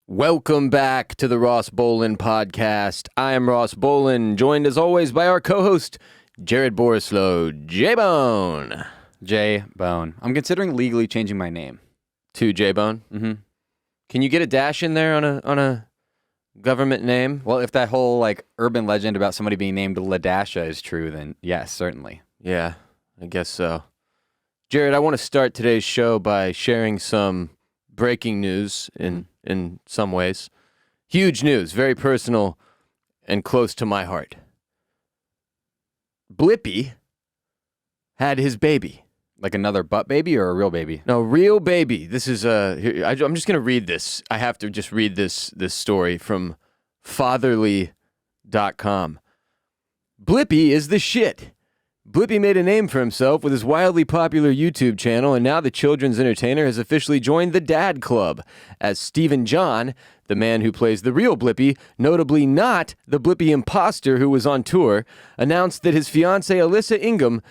Welcome back to the Ross Bolen podcast. I am Ross Bolen, joined as always by our co-host, Jared Borislow, J-Bone. J-Bone. I'm considering legally changing my name. To J-Bone? Mm-hmm. Can you get a dash in there on a government name? Well, if that whole urban legend about somebody being named Ladasha is true, then yes, certainly. Yeah, I guess so. Jared, I want to start today's show by sharing some breaking news in some ways. Huge news, very personal and close to my heart. Blippi had his baby. Like another butt baby or a real baby? No, real baby. This is I'm just going to read this. I have to just read this story from fatherly.com. Blippi is the shit. Blippi made a name for himself with his wildly popular YouTube channel, and now the children's entertainer has officially joined the Dad Club, as Stephen John, the man who plays the real Blippi, notably not the Blippi imposter who was on tour, announced that his fiancée Alyssa Ingham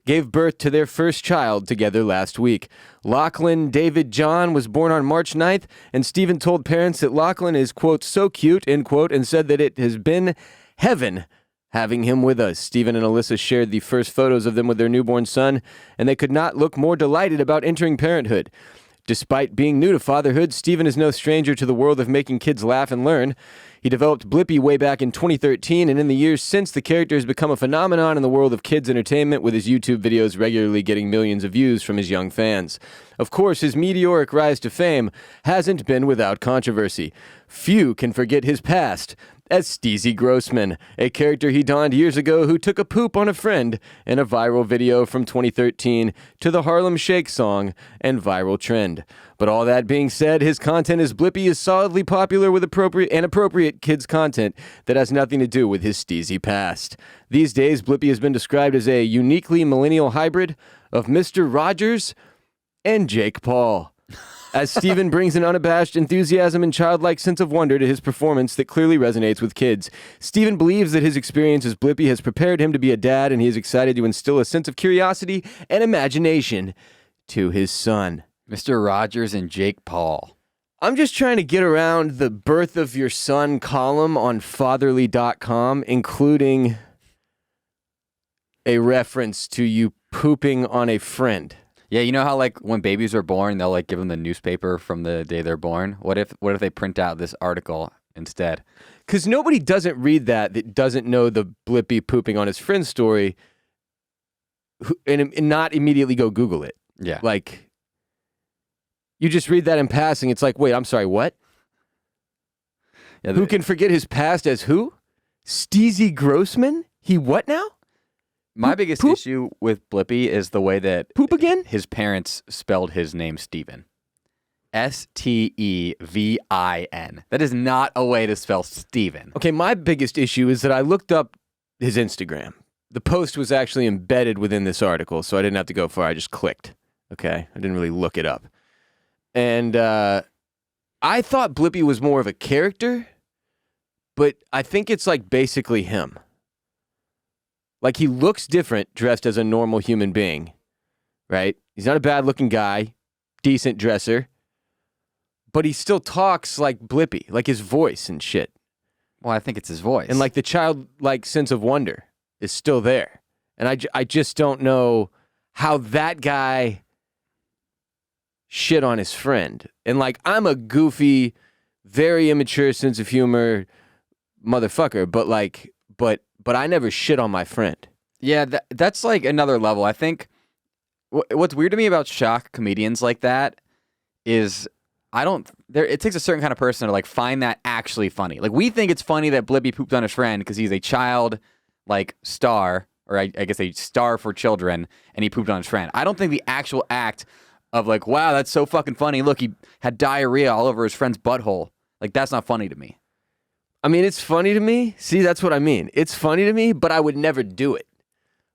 gave birth to their first child together last week. Lachlan David John was born on March 9th, and Stephen told parents that Lachlan is, quote, so cute, end quote, and said that it has been heaven having him with us. Stephen and Alyssa shared the first photos of them with their newborn son, and they could not look more delighted about entering parenthood. Despite being new to fatherhood, Stephen is no stranger to the world of making kids laugh and learn. He developed Blippi way back in 2013, and in the years since, the character has become a phenomenon in the world of kids entertainment, with his YouTube videos regularly getting millions of views from his young fans. Of course, his meteoric rise to fame hasn't been without controversy. Few can forget his past as Steezy Grossman, a character he donned years ago who took a poop on a friend in a viral video from 2013 to the Harlem Shake song and viral trend. But all that being said, his content as Blippi is solidly popular with appropriate kids content that has nothing to do with his steezy past. These days, Blippi has been described as a uniquely millennial hybrid of Mr. Rogers and Jake Paul, as Stephen brings an unabashed enthusiasm and childlike sense of wonder to his performance that clearly resonates with kids. Stephen believes that his experience as Blippi has prepared him to be a dad, and he is excited to instill a sense of curiosity and imagination to his son. Mr. Rogers and Jake Paul. I'm just trying to get around the birth of your son column on fatherly.com, including a reference to you pooping on a friend. Yeah, you know how when babies are born, they'll give them the newspaper from the day they're born? What if they print out this article instead? Because nobody doesn't read that doesn't know the Blippi pooping on his friend story and not immediately go Google it. Yeah. You just read that in passing. It's like, wait, I'm sorry, what? Yeah, who can forget his past as who? Steezy Grossman? He what now? My biggest issue with Blippi is the way that poop again? His parents spelled his name Stephen. Stevin. That is not a way to spell Stephen. Okay, my biggest issue is that I looked up his Instagram. The post was actually embedded within this article, so I didn't have to go far. I just clicked. Okay, I didn't really look it up. And I thought Blippi was more of a character, but I think it's basically him. He looks different dressed as a normal human being, right? He's not a bad-looking guy, decent dresser, but he still talks like Blippi, his voice and shit. Well, I think it's his voice. And the childlike sense of wonder is still there. And I just don't know how that guy shit on his friend. And I'm a goofy, very immature sense of humor motherfucker, but I never shit on my friend. Yeah, that's another level. I think what's weird to me about shock comedians like that is it takes a certain kind of person to find that actually funny. We think it's funny that Blippi pooped on his friend because he's a child star, or I guess a star for children, and he pooped on his friend. I don't think the actual act of wow, that's so fucking funny. Look, he had diarrhea all over his friend's butthole. That's not funny to me. I mean, it's funny to me. See, that's what I mean. It's funny to me, but I would never do it.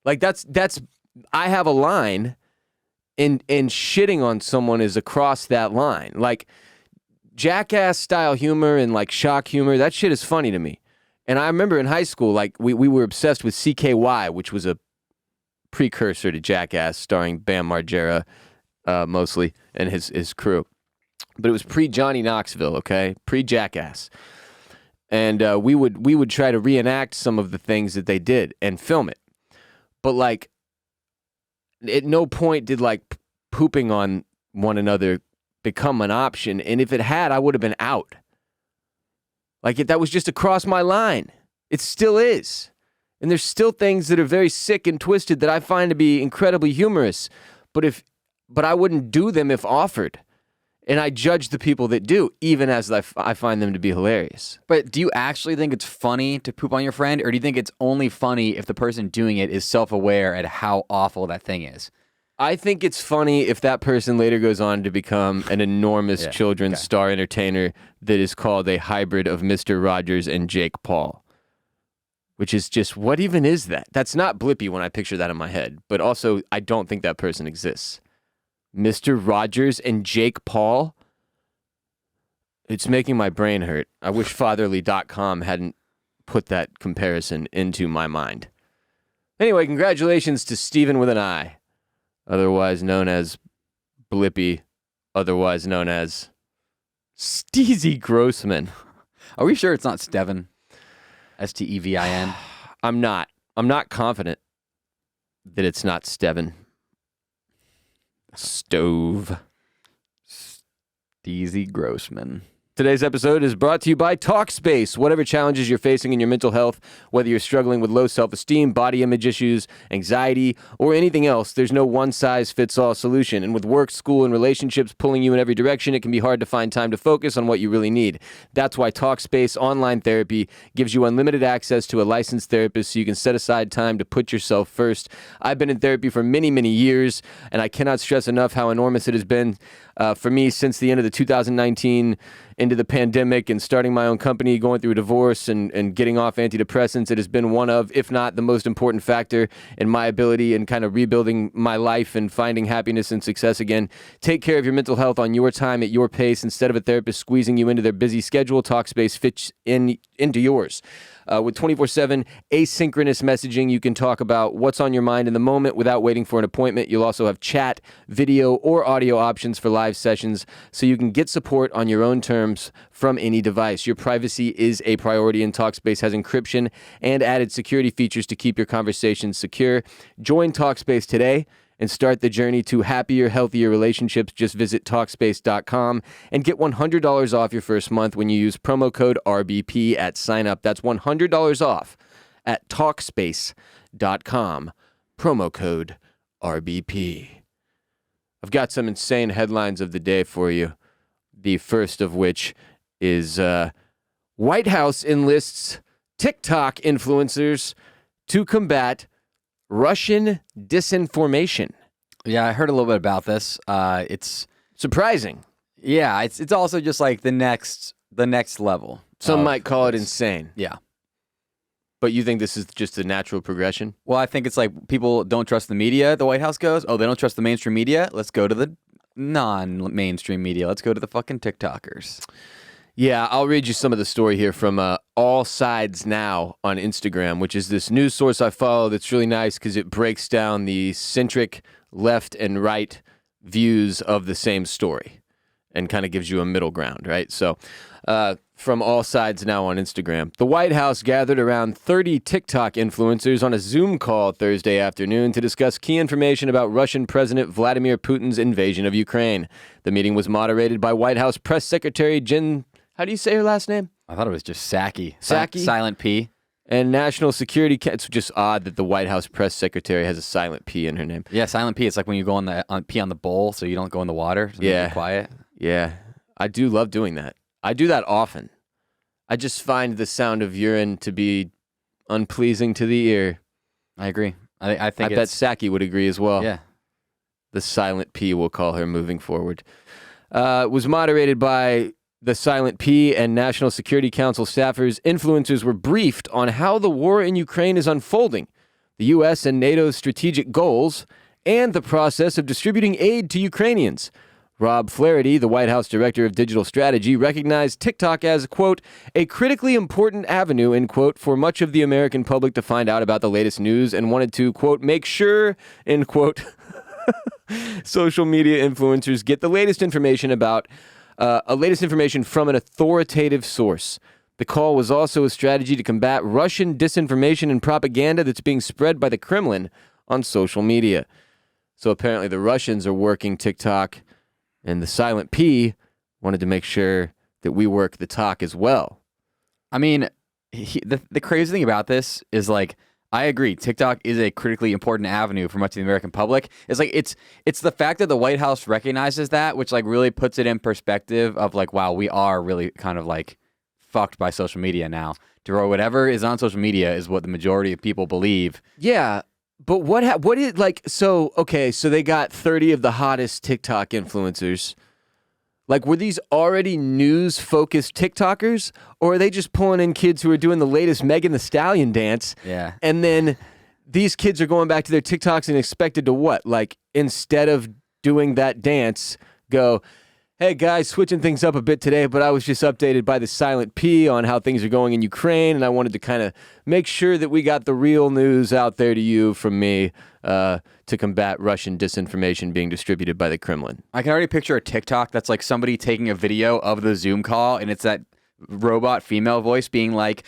I have a line, and shitting on someone is across that line. Jackass style humor and shock humor, that shit is funny to me. And I remember in high school, we were obsessed with CKY, which was a precursor to Jackass, starring Bam Margera mostly and his crew. but it was pre-Johnny Knoxville, okay? Pre-Jackass. And we would try to reenact some of the things that they did and film it. But, like, at no point did, like, pooping on one another become an option. And if it had, I would have been out. Like, that was just across my line. It still is. And there's still things that are very sick and twisted that I find to be incredibly humorous. But I wouldn't do them if offered. And I judge the people that do, even as I find them to be hilarious. But do you actually think it's funny to poop on your friend, or do you think it's only funny if the person doing it is self-aware at how awful that thing is? I think it's funny if that person later goes on to become an enormous children's star entertainer that is called a hybrid of Mr. Rogers and Jake Paul. Which is just, what even is that? That's not Blippi when I picture that in my head. But also, I don't think that person exists. Mr. Rogers and Jake Paul? It's making my brain hurt. I wish fatherly.com hadn't put that comparison into my mind. Anyway, congratulations to Steven with an I, otherwise known as Blippi, otherwise known as Steezy Grossman. Are we sure it's not Steven? Stevin. I'm not confident that it's not Steven. Stove. Steezy Grossman. Today's episode is brought to you by Talkspace. Whatever challenges you're facing in your mental health, whether you're struggling with low self-esteem, body image issues, anxiety, or anything else, there's no one-size-fits-all solution. And with work, school, and relationships pulling you in every direction, it can be hard to find time to focus on what you really need. That's why Talkspace Online Therapy gives you unlimited access to a licensed therapist so you can set aside time to put yourself first. I've been in therapy for many, many years, and I cannot stress enough how enormous it has been for me since the end of the 2019 into the pandemic and starting my own company, going through a divorce and getting off antidepressants. It has been one of, if not the most important factor in my ability in kind of rebuilding my life and finding happiness and success again. Take care of your mental health on your time at your pace instead of a therapist squeezing you into their busy schedule. Talkspace fits into yours. With 24/7 asynchronous messaging, you can talk about what's on your mind in the moment without waiting for an appointment. You'll also have chat, video, or audio options for live sessions so you can get support on your own terms from any device. Your privacy is a priority, and Talkspace has encryption and added security features to keep your conversations secure. Join Talkspace today and start the journey to happier, healthier relationships. Just visit Talkspace.com and get $100 off your first month when you use promo code RBP at sign up. That's $100 off at Talkspace.com. Promo code RBP. I've got some insane headlines of the day for you. The first of which is White House enlists TikTok influencers to combat Russian disinformation. Yeah, I heard a little bit about this. It's surprising. Yeah, it's also just like the next level. Some might call it insane. Yeah. But you think this is just a natural progression? Well, I think it's like people don't trust the media, the White House goes, oh, they don't trust the mainstream media? Let's go to the non-mainstream media. Let's go to the fucking TikTokers. Yeah, I'll read you some of the story here from All Sides Now on Instagram, which is this news source I follow that's really nice because it breaks down the centric left and right views of the same story and kind of gives you a middle ground, right? So from All Sides Now on Instagram, the White House gathered around 30 TikTok influencers on a Zoom call Thursday afternoon to discuss key information about Russian President Vladimir Putin's invasion of Ukraine. The meeting was moderated by White House Press Secretary Jen... How do you say her last name? I thought it was just Psaki. Psaki? Silent P. And National Security... It's just odd that the White House Press Secretary has a silent P in her name. Yeah, Silent P. It's like when you go pee on the bowl so you don't go in the water. So yeah. Be quiet. Yeah. I do love doing that. I do that often. I just find the sound of urine to be unpleasing to the ear. I agree. I think bet Psaki would agree as well. Yeah. The silent P, we'll call her moving forward. It was moderated by the Silent P and National Security Council staffers. Influencers were briefed on how the war in Ukraine is unfolding, the U.S. and NATO's strategic goals, and the process of distributing aid to Ukrainians. Rob Flaherty, the White House Director of Digital Strategy, recognized TikTok as, quote, a critically important avenue, end quote, for much of the American public to find out about the latest news and wanted to, quote, make sure, end quote, social media influencers get the latest information about latest information from an authoritative source. The call was also a strategy to combat Russian disinformation and propaganda that's being spread by the Kremlin on social media. So apparently the Russians are working TikTok, and the Silent P wanted to make sure that we work the talk as well. I mean, the crazy thing about this is, like, I agree. TikTok is a critically important avenue for much of the American public. It's like it's the fact that the White House recognizes that, which like really puts it in perspective of like, wow, we are really kind of like fucked by social media now. To whatever is on social media is what the majority of people believe. Yeah, but what is like? So okay, so they got 30 of the hottest TikTok influencers. Like, were these already news-focused TikTokers, or are they just pulling in kids who are doing the latest Megan Thee Stallion dance? Yeah. And then these kids are going back to their TikToks and expected to what? Like, instead of doing that dance, go, hey, guys, switching things up a bit today, but I was just updated by the Silent P on how things are going in Ukraine, and I wanted to kind of make sure that we got the real news out there to you from me to combat Russian disinformation being distributed by the Kremlin. I can already picture a TikTok that's like somebody taking a video of the Zoom call, and it's that robot female voice being like,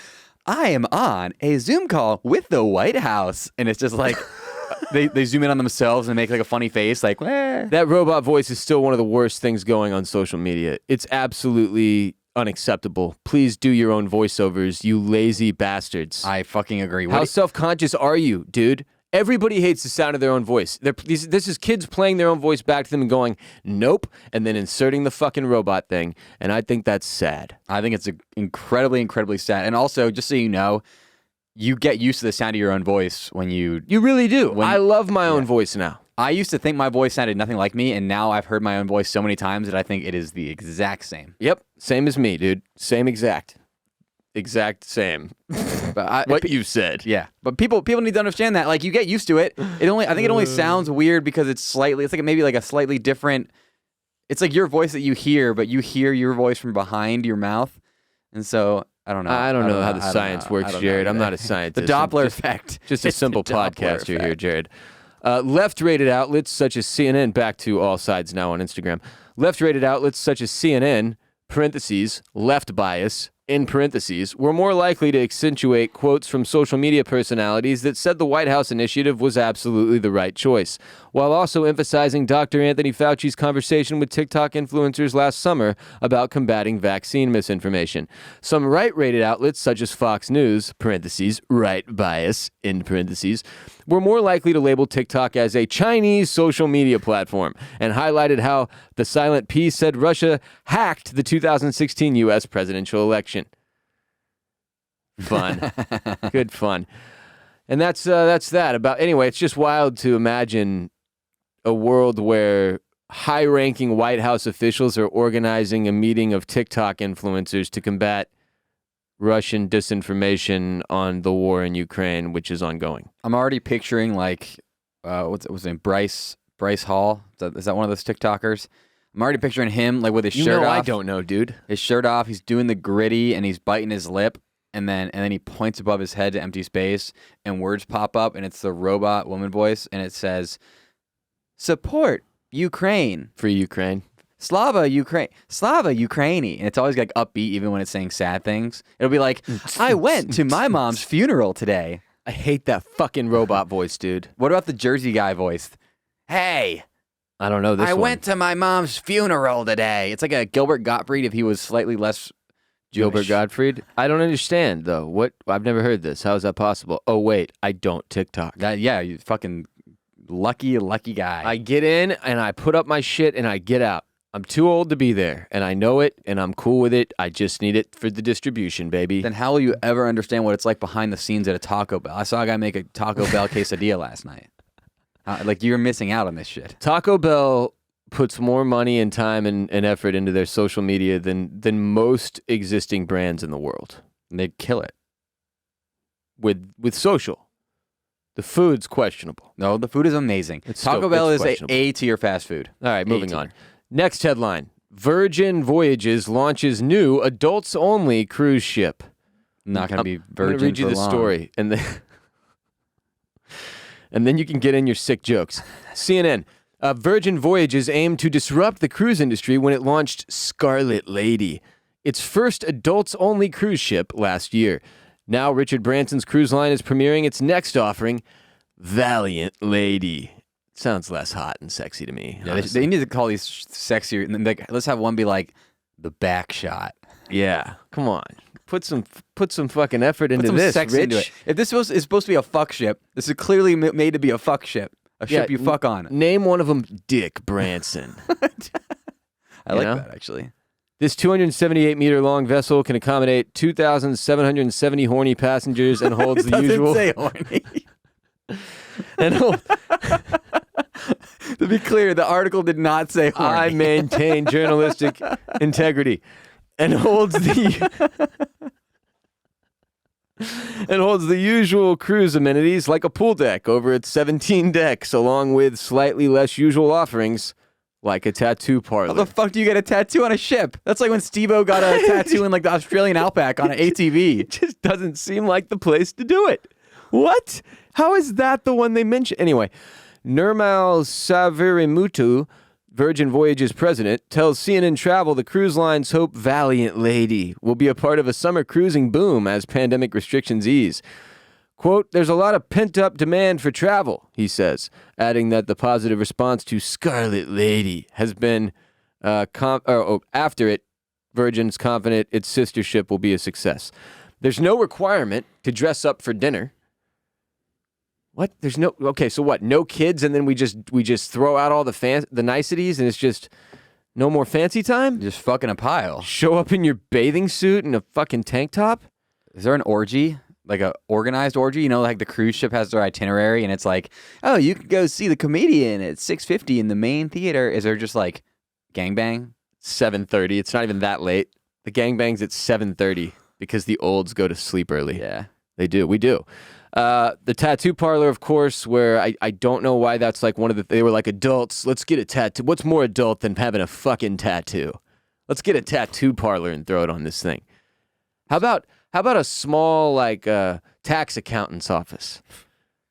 I am on a Zoom call with the White House. And it's just like, they zoom in on themselves and make like a funny face, like, eh. That robot voice is still one of the worst things going on social media. It's absolutely unacceptable. Please do your own voiceovers, you lazy bastards. I fucking agree. How self-conscious are you, dude? Everybody hates the sound of their own voice. This is kids playing their own voice back to them and going, nope, and then inserting the fucking robot thing. And I think that's sad. I think it's incredibly, incredibly sad. And also, just so you know, you get used to the sound of your own voice when you... You really do. I love my own voice now. I used to think my voice sounded nothing like me, and now I've heard my own voice so many times that I think it is the exact same. Yep, same as me, dude. Same exact same. But what you said. Yeah, but people need to understand that. Like, you get used to it. I think it only sounds weird because it's like maybe like a slightly different. It's like your voice that you hear, but you hear your voice from behind your mouth, and so I don't know. I don't know how the science works, Jared. I'm not a scientist. The Doppler effect. Just a simple podcaster here, Jared. Left-rated outlets such as CNN, back to All Sides now on Instagram. Left-rated outlets such as CNN, parentheses, left bias, in parentheses, were more likely to accentuate quotes from social media personalities that said the White House initiative was absolutely the right choice, while also emphasizing Dr. Anthony Fauci's conversation with TikTok influencers last summer about combating vaccine misinformation. Some right-rated outlets, such as Fox News, parentheses, right bias, in parentheses, were more likely to label TikTok as a Chinese social media platform and highlighted how the Silent P said Russia hacked the 2016 U.S. presidential election. Fun. Good fun. And that's that. Anyway, it's just wild to imagine a world where high-ranking White House officials are organizing a meeting of TikTok influencers to combat Russian disinformation on the war in Ukraine, which is ongoing. I'm already picturing like what's his name? Bryce Hall. Is that one of those TikTokers? I'm already picturing him like with his shirt off. I don't know, dude. His shirt off. He's doing the gritty and he's biting his lip, and then he points above his head to empty space, and words pop up, and it's the robot woman voice, and it says, "Support Ukraine, Free Ukraine." Slava Ukraine, Slava Ukraini," and it's always like upbeat even when it's saying sad things. It'll be like, "I went to my mom's funeral today." I hate that fucking robot voice, dude. What about the Jersey guy voice? "Hey, I don't know this I one. went to my mom's funeral today." It's like a Gilbert Gottfried if he was slightly less Jewish. Gilbert Gottfried? I don't understand, though. What? I've never heard this. How is that possible? Oh, wait. I don't TikTok. Yeah, you fucking lucky guy. I get in, and I put up my shit, and I get out. I'm too old to be there, and I know it, and I'm cool with it. I just need it for the distribution, baby. Then how will you ever understand what it's like behind the scenes at a Taco Bell? I saw a guy make a Taco Bell quesadilla last night. Like, you're missing out on this shit. Taco Bell puts more money and time and effort into their social media than most existing brands in the world. And they'd kill it. With social. The food's questionable. No, the food is amazing. Taco Bell is A tier fast food. All right, moving on. Next headline. Virgin Voyages launches new adults-only cruise ship. Not going to be Virgin. I'm going to read you the story, and then you can get in your sick jokes. CNN. Virgin Voyages aimed to disrupt the cruise industry when it launched Scarlet Lady, its first adults-only cruise ship last year. Now Richard Branson's cruise line is premiering its next offering, Valiant Lady. Sounds less hot and sexy to me. Yeah, they need to call these sexier. And like, let's have one be like the back shot. Yeah, come on. Put some fucking effort into Put some this, sex Rich. into it. If this is supposed to be a fuck ship, this is clearly made to be a fuck ship. A ship you fuck on. Name one of them Dick Branson. I like that, actually. This 278-meter-long vessel can accommodate 2,770 horny passengers and holds the usual... Say horny. and To be clear, the article did not say horny. I maintain journalistic integrity. And holds the usual cruise amenities like a pool deck over its 17 decks, along with slightly less usual offerings like a tattoo parlor. How the fuck do you get a tattoo on a ship? That's like when Steve-O got a tattoo in like the Australian outback on an ATV. It just doesn't seem like the place to do it. What? How is that the one they mentioned? Anyway, Nirmal Savirimutu, Virgin Voyages president, tells CNN Travel the cruise line's hope Valiant Lady will be a part of a summer cruising boom as pandemic restrictions ease. Quote, there's a lot of pent-up demand for travel, he says, adding that the positive response to Scarlet Lady has been, after it, Virgin's confident its sister ship will be a success. There's no requirement to dress up for dinner. What? There's no... Okay, so what? No kids, and then we just throw out all the niceties, and it's just no more fancy time? Just fucking a pile. Show up in your bathing suit and a fucking tank top? Is there an orgy? Like a organized orgy? You know, like the cruise ship has their itinerary, and it's like, oh, you could go see the comedian at 6:50 in the main theater. Is there just like gangbang? 7:30. It's not even that late. The gangbang's at 7:30 because the olds go to sleep early. Yeah. They do. We do. The tattoo parlor, of course, where I don't know why that's like one of the... They were like, adults, let's get a tattoo. What's more adult than having a fucking tattoo? Let's get a tattoo parlor and throw it on this thing. How about a small, like, tax accountant's office?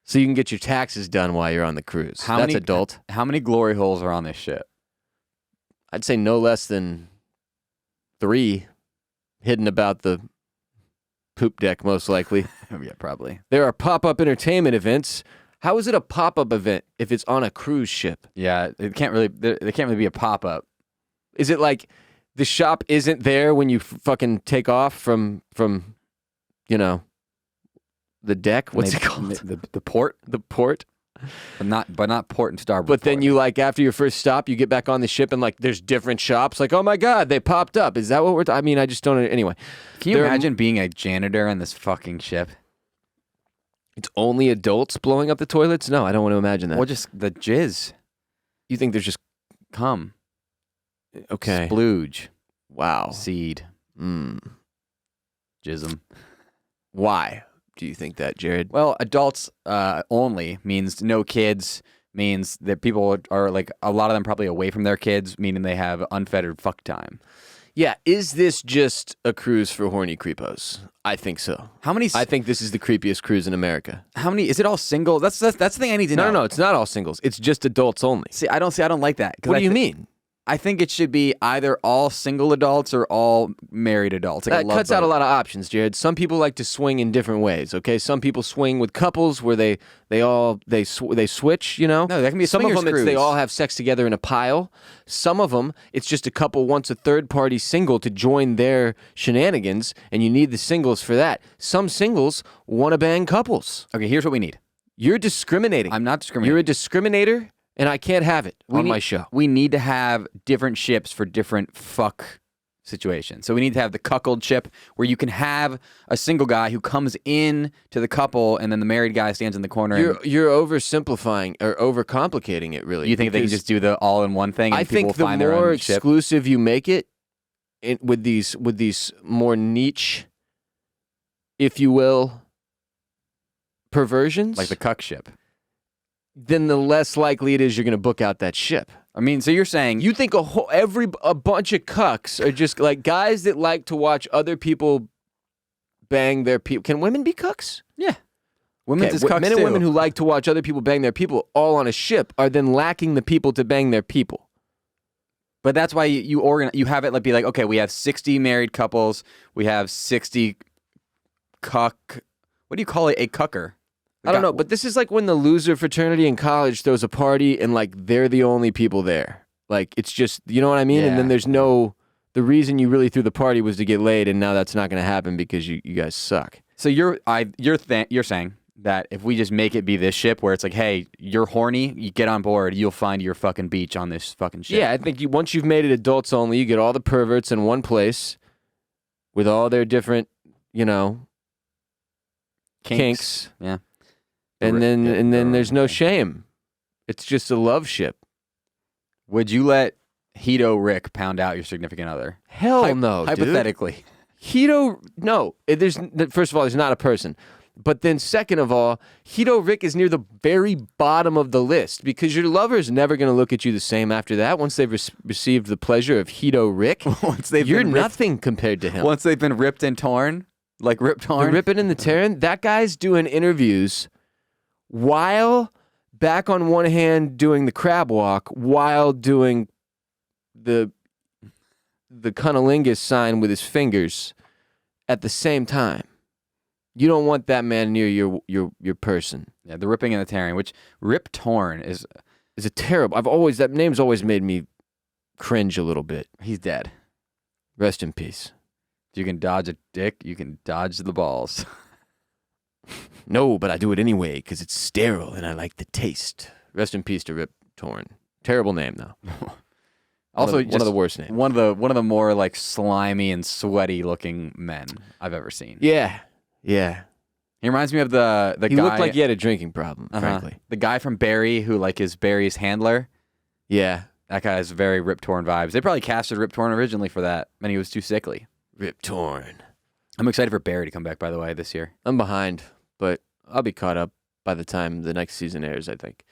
So you can get your taxes done while you're on the cruise. That's adult. How many glory holes are on this ship? I'd say no less than 3 hidden about the poop deck, most likely. Yeah, probably. There are pop-up entertainment events. How is it a pop-up event if it's on a cruise ship? Yeah, it can't really be a pop-up. Is it like the shop isn't there when you fucking take off from you know, the deck? What's it called? The port? The port? But not port and starboard. But then you, like, after your first stop, you get back on the ship and, like, there's different shops. Like, oh my God, they popped up. Is that what we're... I mean, I just don't... Anyway. Can you imagine being a janitor on this fucking ship? It's only adults blowing up the toilets? No, I don't want to imagine that. Well, just the jizz. You think there's just... Cum. Okay. Splooge. Wow. Seed. Jism. Why do you think that, Jared? Well, adults only means no kids, means that people are like, a lot of them probably away from their kids, meaning they have unfettered fuck time. Yeah, is this just a cruise for horny creepos? I think so. I think this is the creepiest cruise in America. How many? Is it all single? That's the thing I need to know. No, it's not all singles. It's just adults only. See, I don't like that. What do you mean? I think it should be either all single adults or all married adults. Like that cuts out a lot of options, Jared. Some people like to swing in different ways. Okay, some people swing with couples where they switch. You know, no, that can be a some of them. cruise. They all have sex together in a pile. Some of them, it's just a couple wants a third party single to join their shenanigans, and you need the singles for that. Some singles want to bang couples. Okay, here's what we need. You're discriminating. I'm not discriminating. You're a discriminator. And I can't have it on my show. We need to have different ships for different fuck situations. So we need to have the cuckold ship where you can have a single guy who comes in to the couple and then the married guy stands in the corner. You're oversimplifying or overcomplicating it, really. You think they can just do the all-in-one thing? And I think the more exclusive you make it with these more niche, if you will, perversions. Like the cuck ship. Then the less likely it is you're going to book out that ship. I mean, so you're saying... You think a bunch of cucks are just like guys that like to watch other people bang their people. Can women be cucks? Yeah. Women's is cucks men and too. women who like to watch other people bang their people all on a ship are then lacking the people to bang their people. But that's why you have it be like, okay, we have 60 married couples, we have 60 cuck. What do you call it? A cucker. I don't know, but this is like when the loser fraternity in college throws a party and like they're the only people there. Like it's just, you know what I mean? Yeah. And then there's no, the reason you really threw the party was to get laid, and now that's not going to happen because you guys suck. So you're saying that if we just make it be this ship where it's like, hey, you're horny, you get on board, you'll find your fucking beach on this fucking ship. Yeah, I think once you've made it adults only, you get all the perverts in one place with all their different, kinks. Yeah. And then there's no shame. It's just a love ship. Would you let Hito Rick pound out your significant other? Hell no, hypothetically. dude. Hito, no. First of all, there's not a person. But then second of all, Hito Rick is near the very bottom of the list because your lover is never going to look at you the same after that. Once they've received the pleasure of Hito Rick, you're nothing compared to him. Once they've been ripped and torn, like ripped torn. The ripping and the tearing, that guy's doing interviews while back on one hand doing the crab walk while doing the cunnilingus sign with his fingers at the same time. You don't want that man near your person. Yeah, the ripping and the tearing, which rip torn is a terrible. That name's always made me cringe a little bit. He's dead. Rest in peace. If you can dodge a dick, you can dodge the balls. No, but I do it anyway because it's sterile and I like the taste. Rest in peace to Rip Torn. Terrible name though. Also, one of the worst names. One of the more like slimy and sweaty looking men I've ever seen. Yeah. He reminds me of the guy. He looked like he had a drinking problem, frankly. The guy from Barry who is Barry's handler. Yeah. That guy has very Rip Torn vibes. They probably casted Rip Torn originally for that, and he was too sickly. Rip Torn. I'm excited for Barry to come back, by the way, this year. I'm behind, but I'll be caught up by the time the next season airs, I think.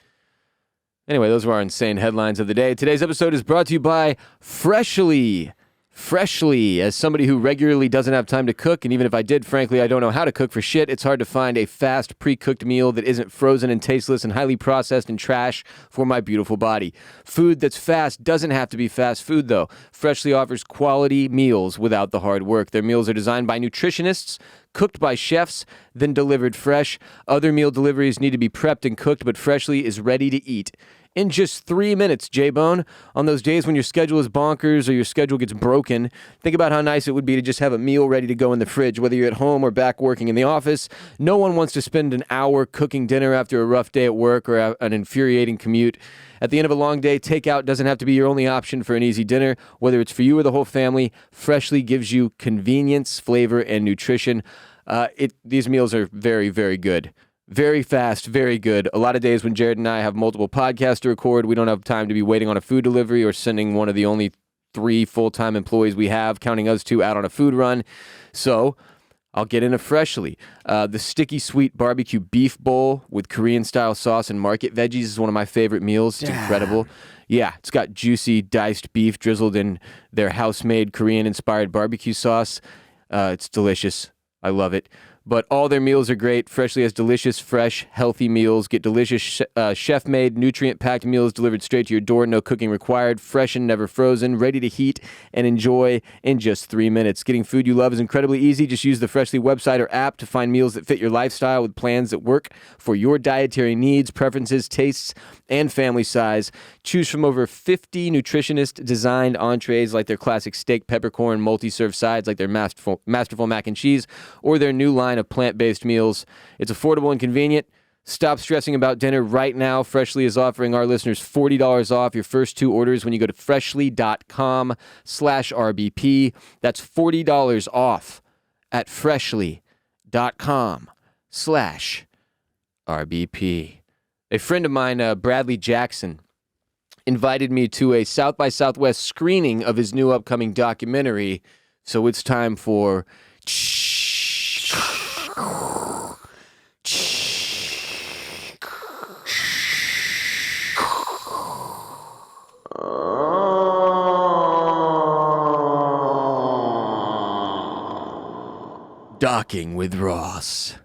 Anyway, those were our insane headlines of the day. Today's episode is brought to you by Freshly. Freshly, as somebody who regularly doesn't have time to cook, and even if I did, frankly, I don't know how to cook for shit, it's hard to find a fast, pre-cooked meal that isn't frozen and tasteless and highly processed and trash for my beautiful body. Food that's fast doesn't have to be fast food, though. Freshly offers quality meals without the hard work. Their meals are designed by nutritionists, cooked by chefs, then delivered fresh. Other meal deliveries need to be prepped and cooked, but Freshly is ready to eat in just 3 minutes, J-Bone. On those days when your schedule is bonkers or your schedule gets broken, think about how nice it would be to just have a meal ready to go in the fridge, whether you're at home or back working in the office. No one wants to spend an hour cooking dinner after a rough day at work or an infuriating commute. At the end of a long day, takeout doesn't have to be your only option for an easy dinner. Whether it's for you or the whole family, Freshly gives you convenience, flavor, and nutrition. These meals are very, very good. Very fast, very good. A lot of days when Jared and I have multiple podcasts to record, we don't have time to be waiting on a food delivery or sending one of the only 3 full-time employees we have, counting us 2, out on a food run. So I'll get in a Freshly. The sticky sweet barbecue beef bowl with Korean-style sauce and market veggies is one of my favorite meals. It's incredible. Yeah, it's got juicy diced beef drizzled in their house-made Korean-inspired barbecue sauce. It's delicious. I love it. But all their meals are great. Freshly has delicious, fresh, healthy meals. Get delicious chef-made, nutrient-packed meals delivered straight to your door. No cooking required. Fresh and never frozen. Ready to heat and enjoy in just 3 minutes. Getting food you love is incredibly easy. Just use the Freshly website or app to find meals that fit your lifestyle with plans that work for your dietary needs, preferences, tastes, and family size. Choose from over 50 nutritionist-designed entrees like their classic steak, peppercorn, multi-serve sides like their masterful mac and cheese, or their new line of plant-based meals. It's affordable and convenient. Stop stressing about dinner right now. Freshly is offering our listeners $40 off your first 2 orders when you go to freshly.com/RBP. That's $40 off at freshly.com/RBP. A friend of mine, Bradley Jackson, invited me to a South by Southwest screening of his new upcoming documentary. So it's time for Docking with Ross.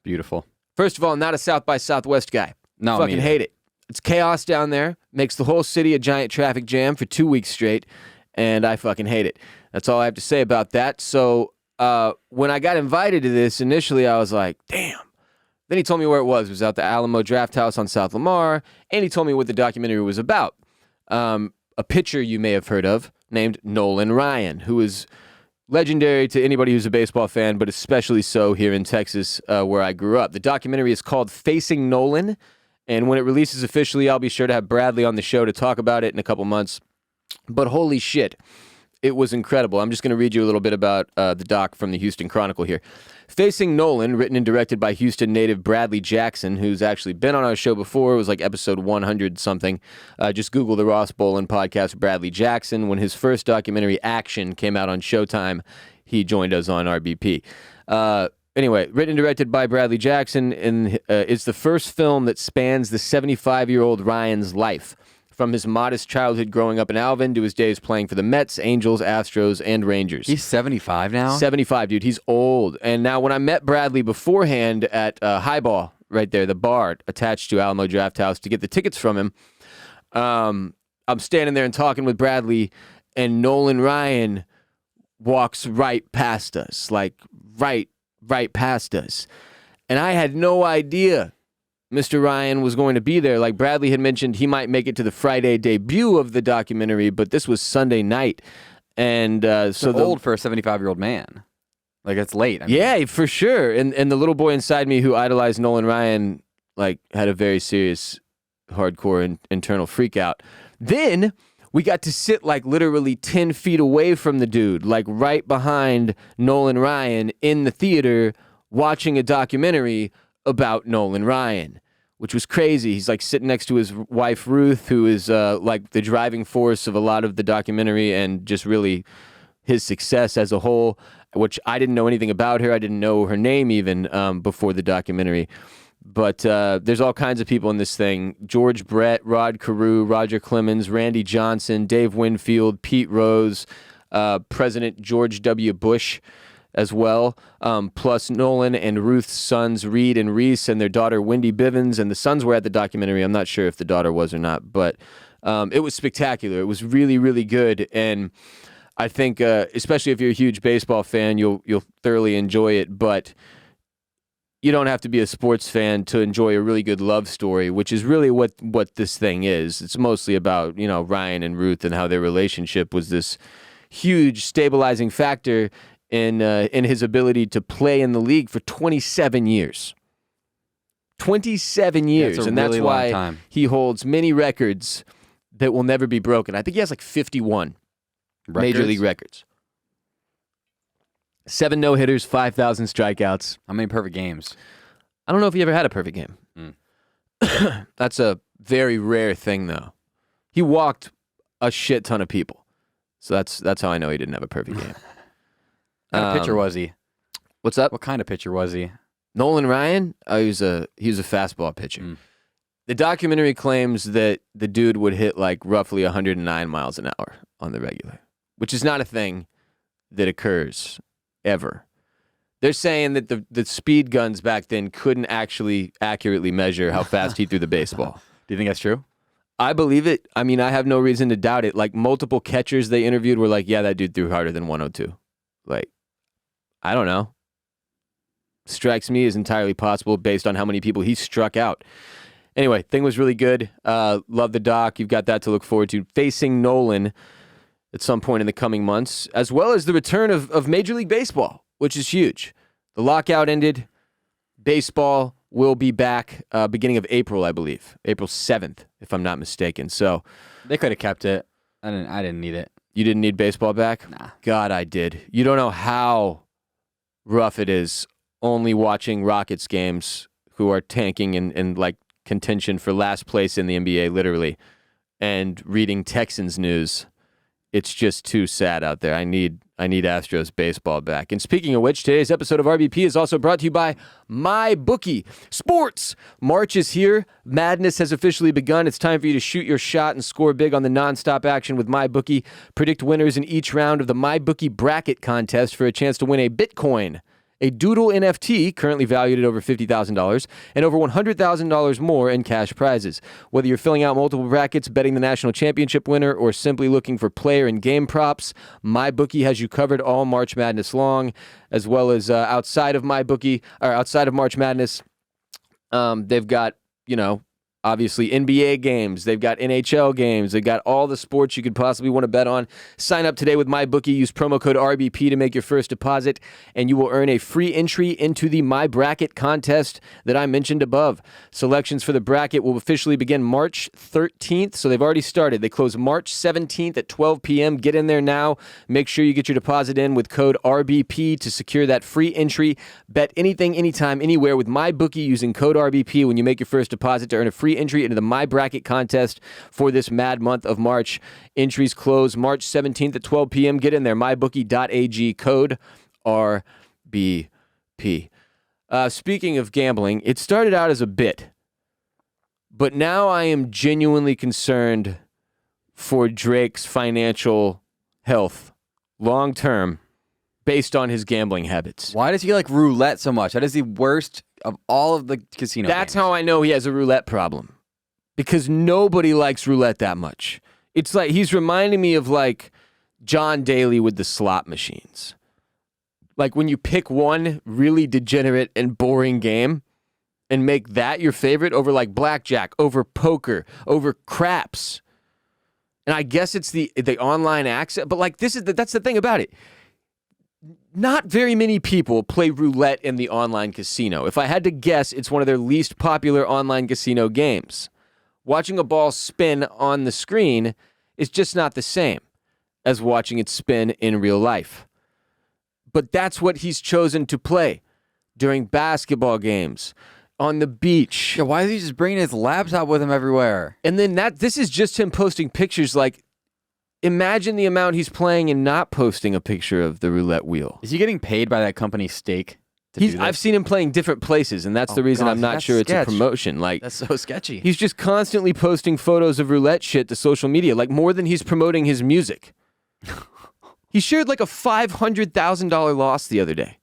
Beautiful. First of all, not a South by Southwest guy. No, fucking hate it. It's chaos down there. Makes the whole city a giant traffic jam for 2 weeks straight, and I fucking hate it. That's all I have to say about that. So when I got invited to this, initially I was like, damn. Then he told me where it was. It was out the Alamo Draft House on South Lamar, and he told me what the documentary was about. A pitcher you may have heard of named Nolan Ryan, who is legendary to anybody who's a baseball fan, but especially so here in Texas, where I grew up. The documentary is called Facing Nolan, and when it releases officially, I'll be sure to have Bradley on the show to talk about it in a couple months. But holy shit, it was incredible. I'm just going to read you a little bit about the doc from the Houston Chronicle here. Facing Nolan, written and directed by Houston native Bradley Jackson, who's actually been on our show before. It was like episode 100-something. Just Google the Ross Bolen podcast, Bradley Jackson. When his first documentary, Action, came out on Showtime, he joined us on RBP. Anyway, written and directed by Bradley Jackson, and it's the first film that spans the 75-year-old Ryan's life, from his modest childhood growing up in Alvin to his days playing for the Mets, Angels, Astros, and Rangers. He's 75 now? 75, dude. He's old. And now when I met Bradley beforehand at Highball, right there, the bar attached to Alamo Draft House, to get the tickets from him, I'm standing there and talking with Bradley, and Nolan Ryan walks right past us, like right past us. And I had no idea Mr. Ryan was going to be there. Like Bradley had mentioned, he might make it to the Friday debut of the documentary, but this was Sunday night. And so old for a 75-year-old man. Like, it's late. I mean. Yeah, for sure. And the little boy inside me who idolized Nolan Ryan, like, had a very serious, hardcore internal freak out. Then we got to sit like literally 10 feet away from the dude, like right behind Nolan Ryan in the theater watching a documentary about Nolan Ryan, which was crazy. He's like sitting next to his wife, Ruth, who is like the driving force of a lot of the documentary and just really his success as a whole, which I didn't know anything about her. I didn't know her name even before the documentary. But there's all kinds of people in this thing. George Brett, Rod Carew, Roger Clemens, Randy Johnson, Dave Winfield, Pete Rose, President George W. Bush as well, plus Nolan and Ruth's sons, Reed and Reese, and their daughter, Wendy Bivens, and the sons were at the documentary. I'm not sure if the daughter was or not, but it was spectacular. It was really, really good, and I think, especially if you're a huge baseball fan, you'll thoroughly enjoy it, but you don't have to be a sports fan to enjoy a really good love story, which is really what this thing is. It's mostly about, you know, Ryan and Ruth and how their relationship was this huge stabilizing factor in his ability to play in the league for 27 years. 27 years, that's and really that's why time. He holds many records that will never be broken. I think he has like 51 Major League records. 7 no-hitters, 5,000 strikeouts. How many perfect games? I don't know if he ever had a perfect game. That's a very rare thing, though. He walked a shit ton of people. So that's how I know he didn't have a perfect game. What kind of pitcher was he? What's up? What kind of pitcher was he? Nolan Ryan? He was a fastball pitcher. The documentary claims that the dude would hit like roughly 109 miles an hour on the regular, which is not a thing that occurs ever. They're saying that the speed guns back then couldn't actually accurately measure how fast he threw the baseball. Do you think that's true? I believe it. I mean, I have no reason to doubt it. Like, multiple catchers they interviewed were like, yeah, that dude threw harder than 102. Like, I don't know. Strikes me as entirely possible based on how many people he struck out. Anyway, thing was really good. Love the doc. You've got that to look forward to. Facing Nolan at some point in the coming months, as well as the return of Major League Baseball, which is huge. The lockout ended. Baseball will be back beginning of April, I believe. April 7th, if I'm not mistaken. So They could have kept it. I didn't need it. You didn't need baseball back? Nah. God, I did. You don't know how rough it is only watching Rockets games who are tanking and like contention for last place in the NBA, literally, and reading Texans news. It's just too sad out there. I need Astros baseball back. And speaking of which, today's episode of RBP is also brought to you by MyBookie. Sports! March is here. Madness has officially begun. It's time for you to shoot your shot and score big on the nonstop action with MyBookie. Predict winners in each round of the MyBookie Bracket contest for a chance to win a Bitcoin, a Doodle NFT currently valued at over $50,000, and over $100,000 more in cash prizes. Whether you're filling out multiple brackets, betting the national championship winner, or simply looking for player and game props, MyBookie has you covered all March Madness long, as well as outside of MyBookie, or outside of March Madness. They've got, obviously NBA games. They've got NHL games. They've got all the sports you could possibly want to bet on. Sign up today with MyBookie. Use promo code RBP to make your first deposit, and you will earn a free entry into the MyBracket contest that I mentioned above. Selections for the bracket will officially begin March 13th, so they've already started. They close March 17th at 12 p.m. Get in there now. Make sure you get your deposit in with code RBP to secure that free entry. Bet anything, anytime, anywhere with MyBookie using code RBP when you make your first deposit to earn a free entry into the MyBracket contest for this mad month of March. Entries close March 17th at 12 p.m. Get in there. MyBookie.ag Code RBP. Speaking of gambling, it started out as a bit, but now I am genuinely concerned for Drake's financial health long term based on his gambling habits. Why does he like roulette so much? That is the worst of all of the casino That's games. how I know he has a roulette problem. Because nobody likes roulette that much. It's like he's reminding me of like John Daly with the slot machines. Like when you pick one really degenerate and boring game and make that your favorite over like blackjack, over poker, over craps. And I guess it's the online access, but like that's the thing about it. Not very many people play roulette in the online casino. If I had to guess, it's one of their least popular online casino games. Watching a ball spin on the screen is just not the same as watching it spin in real life. But that's what he's chosen to play during basketball games, on the beach. Yeah, why is he just bringing his laptop with him everywhere? And then this is just him posting pictures. Like, imagine the amount he's playing and not posting a picture of the roulette wheel. Is he getting paid by that company Stake to do this? I've seen him playing different places, and that's the reason I'm not sure it's a promotion. Like, that's so sketchy. He's just constantly posting photos of roulette shit to social media, like more than he's promoting his music. He shared like a $500,000 loss the other day.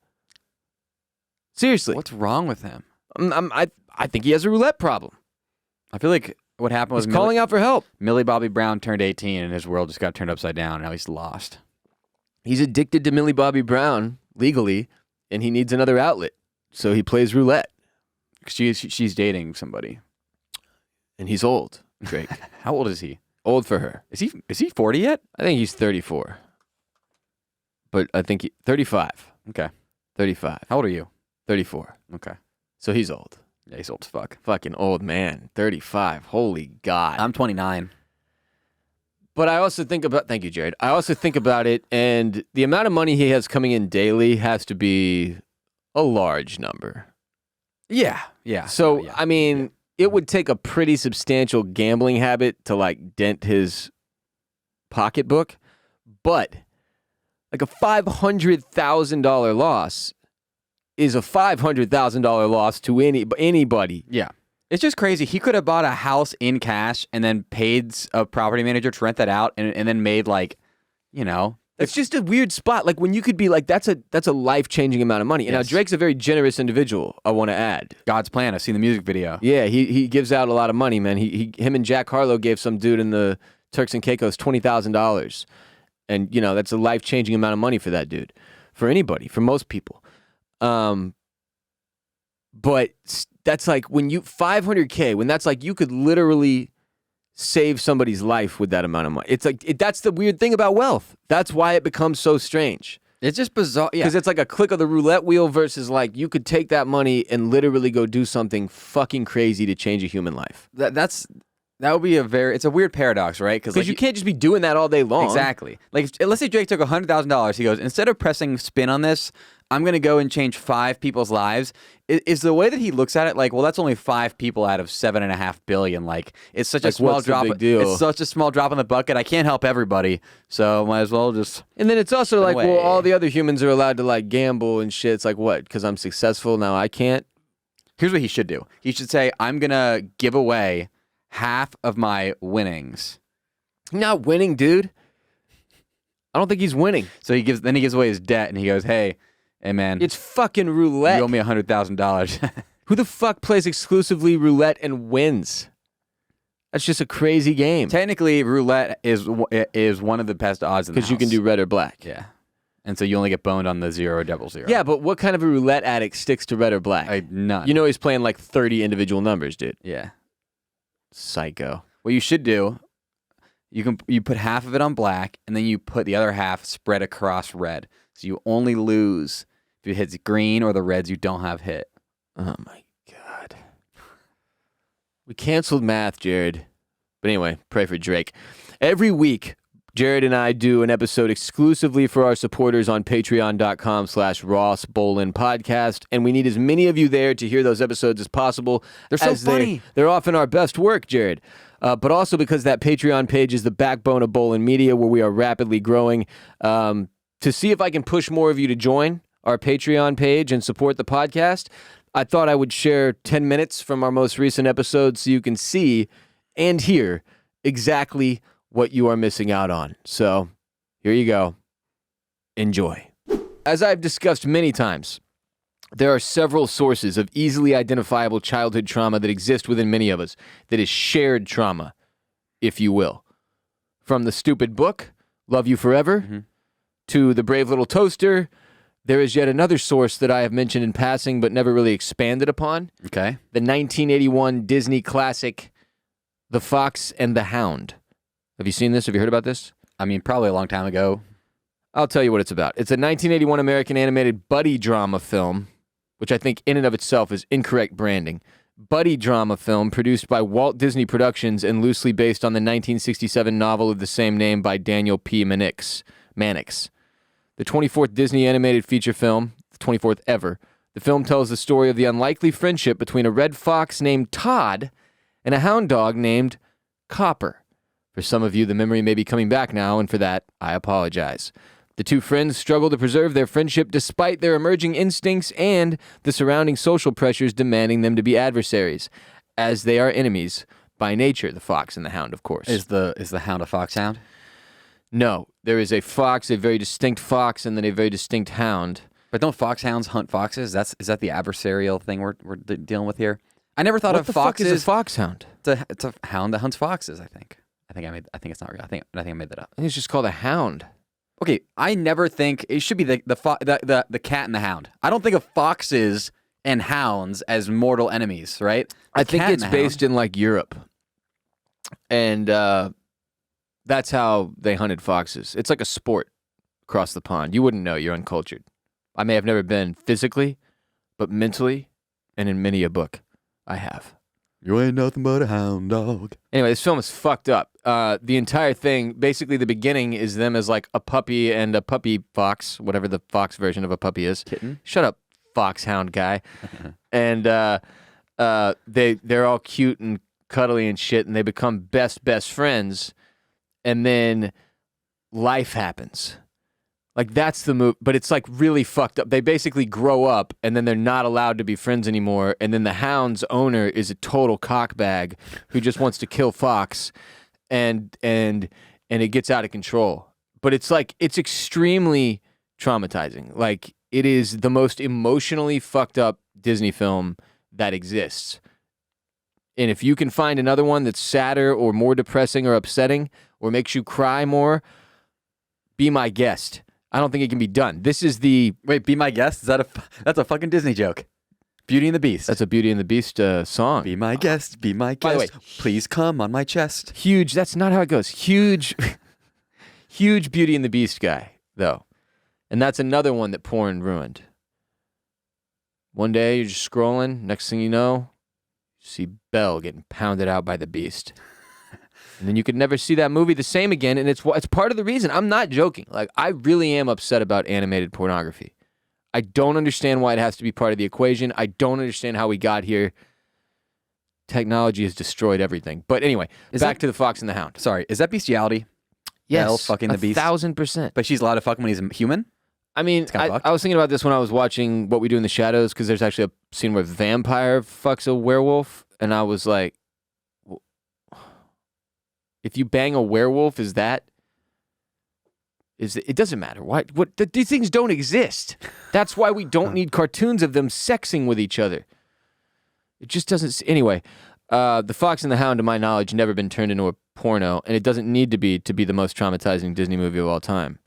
Seriously. What's wrong with him? I think he has a roulette problem. I feel like what happened was He's calling out for help. Millie Bobby Brown turned 18 and his world just got turned upside down, and now he's lost. He's addicted to Millie Bobby Brown legally, and he needs another outlet, so he plays roulette. She's dating somebody. And he's old, Drake. How old is he? Old for her. Is he 40 yet? I think he's 34. But I think 35. Okay. 35. How old are you? 34. Okay. So he's old. Yeah, he's old as fuck. Fucking old man. 35. Holy God. I'm 29. But I also think about, thank you, Jared. I also think about it, and the amount of money he has coming in daily has to be a large number. Yeah. Yeah. So, yeah. I mean, it would take a pretty substantial gambling habit to like dent his pocketbook, but like a $500,000 loss is a $500,000 loss to anybody. Yeah. It's just crazy. He could have bought a house in cash and then paid a property manager to rent that out and then made like, It's just a weird spot. Like when you could be like, that's a life-changing amount of money. And now Drake's a very generous individual, I want to add. God's plan. I've seen the music video. Yeah, he gives out a lot of money, man. Him and Jack Harlow gave some dude in the Turks and Caicos $20,000. And, that's a life-changing amount of money for that dude. For anybody, for most people. But that's like when you $500K, when that's like you could literally save somebody's life with that amount of money. It's like that's the weird thing about wealth. That's why it becomes so strange. It's just bizarre. Yeah. Because it's like a click of the roulette wheel versus like you could take that money and literally go do something fucking crazy to change a human life. That would be it's a weird paradox, right? Because you can't just be doing that all day long. Exactly. Like, let's say Drake took $100,000. He goes, instead of pressing spin on this, I'm going to go and change 5 people's lives. Is the way that he looks at it like, well, that's only 5 people out of 7.5 billion. Like, it's such a small drop. Big deal? It's such a small drop in the bucket. I can't help everybody, so might as well just. And then it's also like, well, all the other humans are allowed to like gamble and shit. It's like, what? Because I'm successful now, I can't. Here's what he should do. He should say, I'm going to give away half of my winnings. Not winning, dude. I don't think he's winning. So he gives away his debt, and he goes, hey, Hey, man. It's fucking roulette. You owe me $100,000. Who the fuck plays exclusively roulette and wins? That's just a crazy game. Technically, roulette is one of the best odds in the house. Because you can do red or black. Yeah. And so you only get boned on the 0 or 00. Yeah, but what kind of a roulette addict sticks to red or black? None. You know he's playing like 30 individual numbers, dude. Yeah. Psycho. What you should do, you put half of it on black, and then you put the other half spread across red. So you only lose if it hits green or the reds you don't have hit. Oh, my God. We canceled math, Jared. But anyway, pray for Drake. Every week, Jared and I do an episode exclusively for our supporters on patreon.com/Ross Bolen podcast. And we need as many of you there to hear those episodes as possible. They're so funny. They're often our best work, Jared. But also because that Patreon page is the backbone of Bolen Media, where we are rapidly growing. To see if I can push more of you to join our Patreon page and support the podcast, I thought I would share 10 minutes from our most recent episode so you can see and hear exactly what you are missing out on. So here you go. Enjoy. As I've discussed many times, there are several sources of easily identifiable childhood trauma that exist within many of us, that is shared trauma, if you will. From the stupid book, Love You Forever, to the Brave Little Toaster, there is yet another source that I have mentioned in passing but never really expanded upon. Okay. The 1981 Disney classic, The Fox and the Hound. Have you seen this? Have you heard about this? I mean, probably a long time ago. I'll tell you what it's about. It's a 1981 American animated buddy drama film, which I think in and of itself is incorrect branding. Buddy drama film produced by Walt Disney Productions and loosely based on the 1967 novel of the same name by Daniel P. Mannix. The 24th Disney animated feature film, the 24th ever. The film tells the story of the unlikely friendship between a red fox named Todd and a hound dog named Copper. For some of you, the memory may be coming back now, and for that, I apologize. The two friends struggle to preserve their friendship despite their emerging instincts and the surrounding social pressures demanding them to be adversaries, as they are enemies by nature, the fox and the hound, of course. Is the hound a foxhound? No, there is a fox, a very distinct fox, and then a very distinct hound. But don't foxhounds hunt foxes? Is that the adversarial thing we're dealing with here? I never thought What of the fuck foxes. is a foxhound? It's a hound that hunts foxes. I think it's not real. I think I made that up. I think it's just called a hound. Okay, I never think it should be the cat and the hound. I don't think of foxes and hounds as mortal enemies, right? I think it's based in like Europe, and that's how they hunted foxes. It's like a sport across the pond. You wouldn't know. You're uncultured. I may have never been physically, but mentally, and in many a book, I have. You ain't nothing but a hound dog. Anyway, this film is fucked up. The entire thing, basically the beginning is them as like a puppy and a puppy fox, whatever the fox version of a puppy is. Kitten? Shut up, foxhound guy. And they're all cute and cuddly and shit, and they become best friends. And then life happens. Like, that's the move, but it's like really fucked up. They basically grow up, and then they're not allowed to be friends anymore, and then the hound's owner is a total cockbag who just wants to kill Fox, and it gets out of control. But it's like, it's extremely traumatizing. Like, it is the most emotionally fucked up Disney film that exists. And if you can find another one that's sadder or more depressing or upsetting or makes you cry more, be my guest. I don't think it can be done. This is the... Wait, be my guest? That's a fucking Disney joke. Beauty and the Beast. That's a Beauty and the Beast song. Be my guest, be my guest. By the way, please come on my chest. Huge, that's not how it goes. Huge Beauty and the Beast guy, though. And that's another one that porn ruined. One day, you're just scrolling. Next thing you know, you see Belle getting pounded out by the Beast. And then you could never see that movie the same again, and it's part of the reason. I'm not joking. Like, I really am upset about animated pornography. I don't understand why it has to be part of the equation. I don't understand how we got here. Technology has destroyed everything. But anyway, back to The Fox and the Hound. Sorry, is that bestiality? Yes, Belle fucking the Beast? 1,000%. But she's allowed to fuck him when he's a human? I mean, I was thinking about this when I was watching What We Do in the Shadows, because there's actually a scene where a vampire fucks a werewolf, and I was like, if you bang a werewolf, is that It doesn't matter. These things don't exist. That's why we don't need cartoons of them sexing with each other. It just doesn't. Anyway, The Fox and the Hound, to my knowledge, never been turned into a porno, and it doesn't need to be the most traumatizing Disney movie of all time.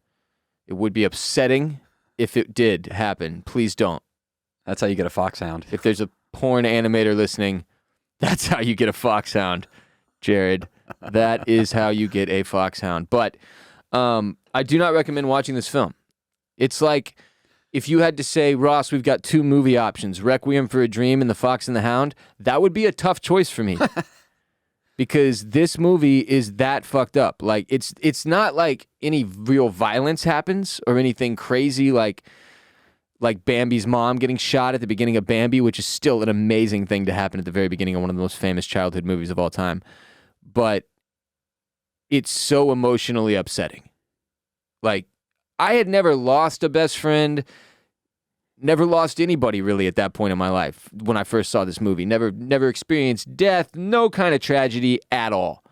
It would be upsetting if it did happen. Please don't. That's how you get a foxhound. If there's a porn animator listening, that's how you get a foxhound, Jared. That is how you get a foxhound. But I do not recommend watching this film. It's like if you had to say, Ross, we've got 2 movie options, Requiem for a Dream and The Fox and the Hound, that would be a tough choice for me. Because this movie is that fucked up. Like, it's not like any real violence happens or anything crazy like Bambi's mom getting shot at the beginning of Bambi, which is still an amazing thing to happen at the very beginning of one of the most famous childhood movies of all time. But it's so emotionally upsetting. Like, I had never lost a best friend, never lost anybody really at that point in my life when I first saw this movie. Never experienced death, no kind of tragedy at all.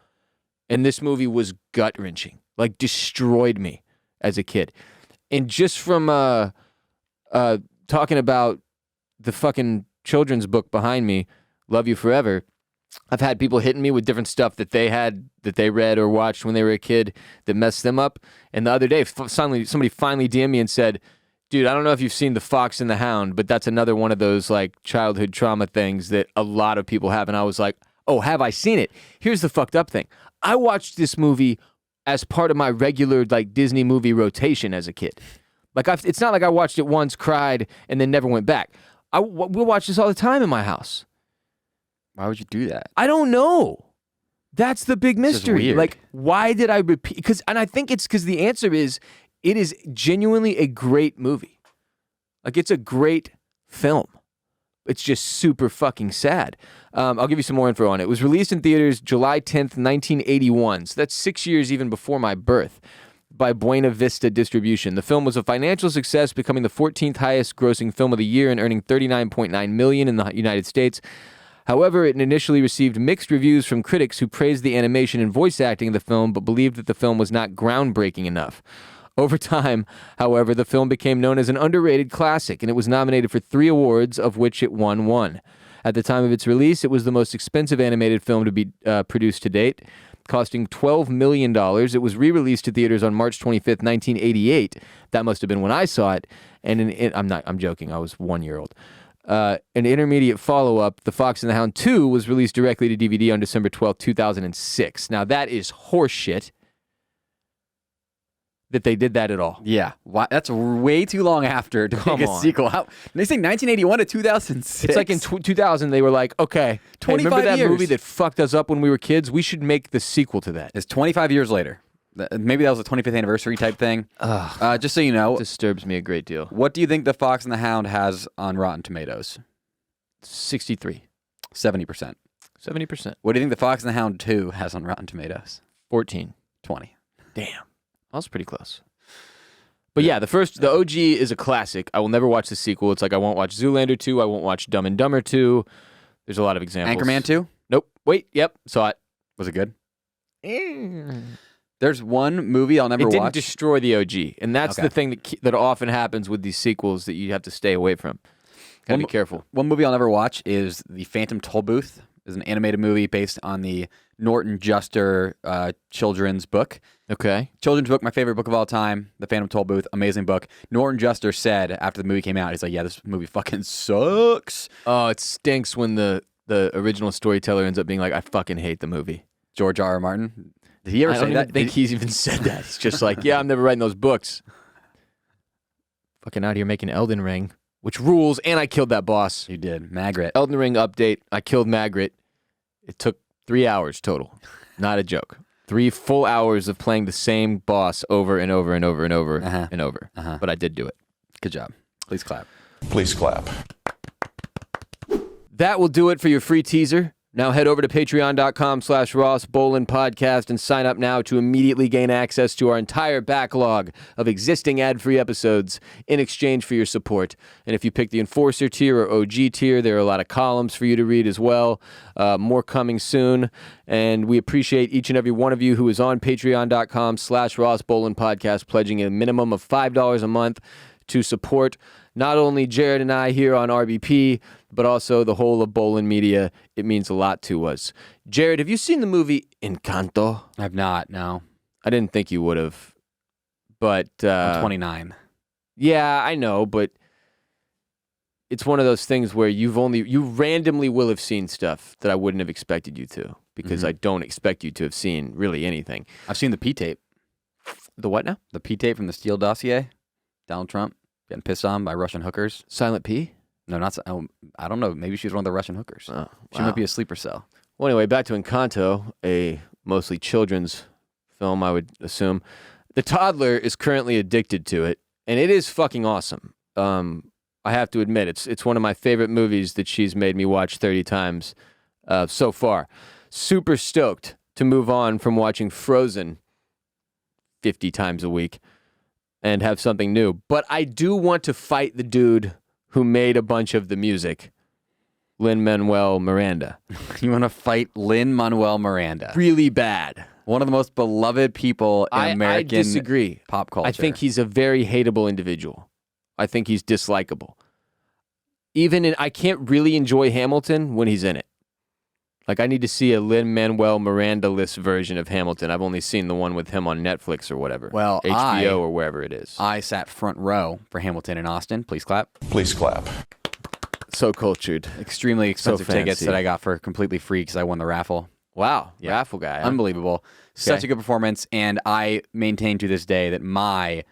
And this movie was gut-wrenching, like destroyed me as a kid. And just from talking about the fucking children's book behind me, Love You Forever, I've had people hitting me with different stuff that they read or watched when they were a kid that messed them up. And the other day, somebody finally DM'd me and said, dude, I don't know if you've seen The Fox and the Hound, but that's another one of those like childhood trauma things that a lot of people have. And I was like, oh, have I seen it? Here's the fucked up thing. I watched this movie as part of my regular like Disney movie rotation as a kid. Like it's not like I watched it once, cried, and then never went back. We'll watch this all the time in my house. Why would you do that? I don't know. That's the big It's just mystery. weird. Like, why did I repeat? And I think it's because the answer is, it is genuinely a great movie. Like, it's a great film. It's just super fucking sad. I'll give you some more info on it. It was released in theaters July 10th, 1981. So that's 6 years even before my birth, by Buena Vista Distribution. The film was a financial success, becoming the 14th highest grossing film of the year and earning $39.9 million in the United States. However, it initially received mixed reviews from critics who praised the animation and voice acting of the film, but believed that the film was not groundbreaking enough. Over time, however, the film became known as an underrated classic, and it was nominated for 3 awards, of which it won 1. At the time of its release, it was the most expensive animated film to be produced to date, costing $12 million. It was re-released to theaters on March 25th, 1988. That must have been when I saw it. And I'm joking. I was 1 year old. An intermediate follow-up, The Fox and the Hound 2, was released directly to DVD on December 12th, 2006. Now, that is horseshit that they did that at all. Yeah. Why? That's way too long after to make a sequel. How? They say 1981 to 2006. It's like in 2000, they were like, okay, 25 remember that years. movie that fucked us up when we were kids? We should make the sequel to that. It's 25 years later. Maybe that was a 25th anniversary type thing. Just so you know, Disturbs me a great deal. what do you think The Fox and the Hound has on Rotten Tomatoes? 63. 70%. 70%. What do you think The Fox and the Hound 2 has on Rotten Tomatoes? 14. 20. Damn. I was pretty close. But yeah, the OG is a classic. I will never watch the sequel. It's like I won't watch Zoolander 2. I won't watch Dumb and Dumber 2. There's a lot of examples. Anchorman 2? Nope. Wait. Yep. Saw it. Was it good? There's one movie I'll never It didn't watch. destroy the OG. And that's Okay. the thing that often happens with these sequels that you have to stay away from. Gotta be careful. One movie I'll never watch is The Phantom Tollbooth. It's an animated movie based on the Norton Juster children's book. Okay. Children's book, my favorite book of all time. The Phantom Tollbooth, amazing book. Norton Juster said after the movie came out, he's like, yeah, this movie fucking sucks. Oh, it stinks when the original storyteller ends up being like, I fucking hate the movie. George R. R. Martin. Did he ever I say don't that? even think he's even said that. He's just like, yeah, I'm never writing those books. Fucking out here making Elden Ring, which rules, and I killed that boss. You did. Magritte. Elden Ring update. I killed Magritte. It took 3 hours total. Not a joke. 3 full hours of playing the same boss over and over and over and over and over. But I did do it. Good job. Please clap. Please clap. That will do it for your free teaser Now head over to patreon.com/Ross Bolen podcast and sign up now to immediately gain access to our entire backlog of existing ad-free episodes in exchange for your support. And if you pick the Enforcer tier or OG tier, there are a lot of columns for you to read as well. More coming soon. And we appreciate each and every one of you who is on patreon.com/Ross Bolen podcast, pledging a minimum of $5 a month to support not only Jared and I here on RBP, but also the whole of Bolen Media. It means a lot to us. Jared, have you seen the movie Encanto? I have not, no. I didn't think you would have, but... I'm 29. Yeah, I know, but it's one of those things where you randomly will have seen stuff that I wouldn't have expected you to, because I don't expect you to have seen really anything. I've seen the P-tape. The what now? The P-tape from the Steele dossier. Donald Trump getting pissed on by Russian hookers. Silent P? No, not. I don't know. Maybe she was one of the Russian hookers. Oh, she might be a sleeper cell. Well, anyway, back to Encanto, a mostly children's film, I would assume. The toddler is currently addicted to it, and it is fucking awesome. I have to admit, it's one of my favorite movies that she's made me watch 30 times so far. Super stoked to move on from watching Frozen 50 times a week and have something new. But I do want to fight the dude who made a bunch of the music, Lin-Manuel Miranda. You want to fight Lin-Manuel Miranda? Really bad. One of the most beloved people in American I disagree. Pop culture. I think he's a very hateable individual. I think he's dislikable. I can't really enjoy Hamilton when he's in it. Like, I need to see a Lin-Manuel Miranda-less version of Hamilton. I've only seen the one with him on Netflix or whatever. Well, HBO or wherever it is. I sat front row for Hamilton in Austin. Please clap. Please clap. So cultured. Extremely expensive tickets fancy. that I got for completely free because I won the raffle. Wow. Raffle guy. Huh? Unbelievable. Such a good performance. And I maintain to this day that my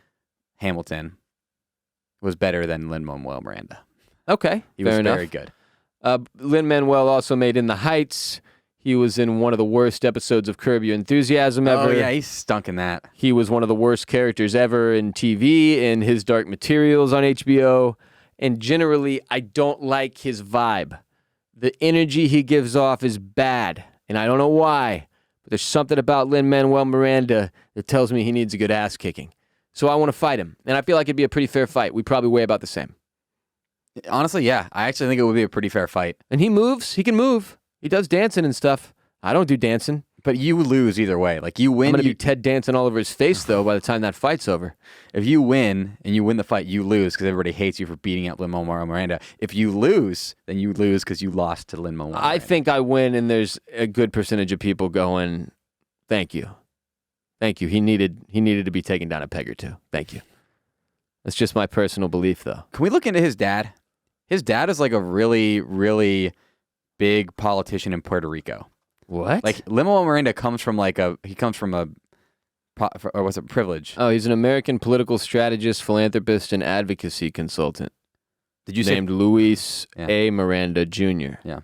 Hamilton was better than Lin-Manuel Miranda. Okay. He was fair enough. very good. Lin-Manuel also made In the Heights. He was in one of the worst episodes of Curb Your Enthusiasm ever. Oh, yeah, he stunk in that. He was one of the worst characters ever in TV in His Dark Materials on HBO. And generally, I don't like his vibe. The energy he gives off is bad, and I don't know why, but there's something about Lin-Manuel Miranda that tells me he needs a good ass kicking. So I want to fight him, and I feel like it'd be a pretty fair fight. We probably weigh about the same. Honestly, yeah. I actually think it would be a pretty fair fight. And he moves. He can move. He does dancing and stuff. I don't do dancing. But you lose either way. Like, you win. I'm going to be Ted dancing all over his face, though, by the time that fight's over. If you win and you win the fight, you lose because everybody hates you for beating up Lin-Manuel Miranda. If you lose, then you lose because you lost to Lin-Manuel Miranda. I think I win, and there's a good percentage of people going, thank you. Thank you. He needed to be taken down a peg or two. Thank you. That's just my personal belief, though. Can we look into his dad? His dad is like a really, really big politician in Puerto Rico. What? Like, Lin-Manuel Miranda comes from privilege. Oh, he's an American political strategist, philanthropist, and advocacy consultant. Did you named say Luis A. Miranda Jr. Yeah.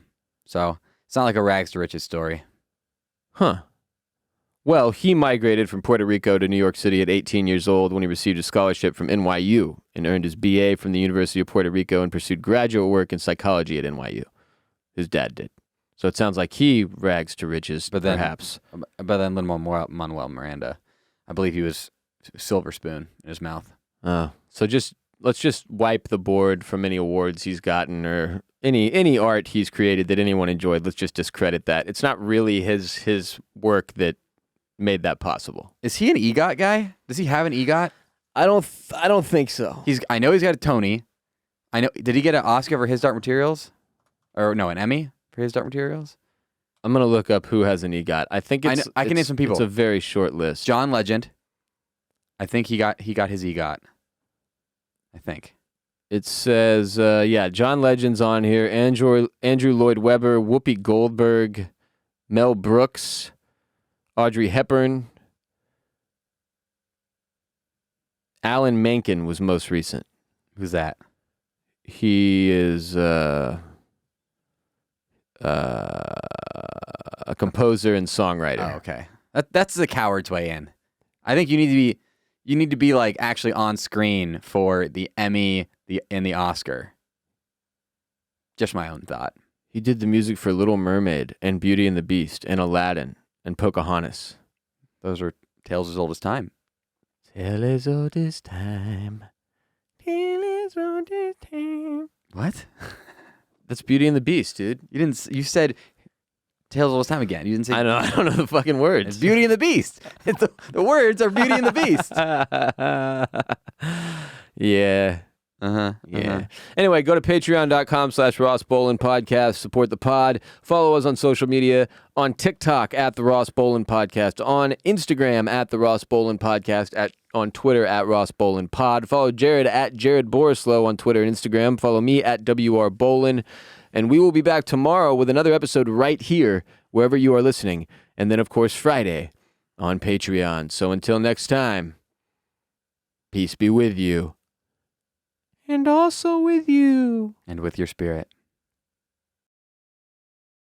So it's not like a rags to riches story. Huh. Well, he migrated from Puerto Rico to New York City at 18 years old when he received a scholarship from NYU and earned his BA from the University of Puerto Rico and pursued graduate work in psychology at NYU. His dad did. So it sounds like he rags to riches, perhaps. But then Lin-Manuel Miranda, I believe he was silver spoon in his mouth. So let's just wipe the board from any awards he's gotten or any art he's created that anyone enjoyed. Let's just discredit that. It's not really his work that made that possible. Is he an EGOT guy? Does he have an EGOT? I don't think so. I know he's got a Tony. I know. Did he get an Oscar for His Dark Materials? Or no, an Emmy for His Dark Materials? I'm gonna look up who has an EGOT. I think I can name some people. It's a very short list. John Legend. I think he got his EGOT. I think. It says, John Legend's on here. Andrew Lloyd Webber, Whoopi Goldberg, Mel Brooks, Audrey Hepburn. Alan Menken was most recent. Who's that? He is a composer and songwriter. Oh, okay. That's the coward's way in. I think you need to be like actually on screen for the Emmy, and the Oscar. Just my own thought. He did the music for Little Mermaid and Beauty and the Beast and Aladdin and Pocahontas. Those are tales as old as time. Tale as old as time. Tale as old as time. What? That's Beauty and the Beast, dude. You said tales as old as time again. You didn't say. I don't know the fucking words. It's Beauty and the Beast. The words are Beauty and the Beast. Yeah. Yeah. Anyway, go to patreon.com/Ross Bolen Podcast. Support the pod. Follow us on social media, on TikTok at the Ross Bolen Podcast, on Instagram at the Ross Bolen Podcast, on Twitter at Ross Bolen Pod. Follow Jared at Jared Borislow on Twitter and Instagram. Follow me at WR Bolen. And we will be back tomorrow with another episode right here, wherever you are listening. And then, of course, Friday on Patreon. So until next time, peace be with you. And also with you. And with your spirit.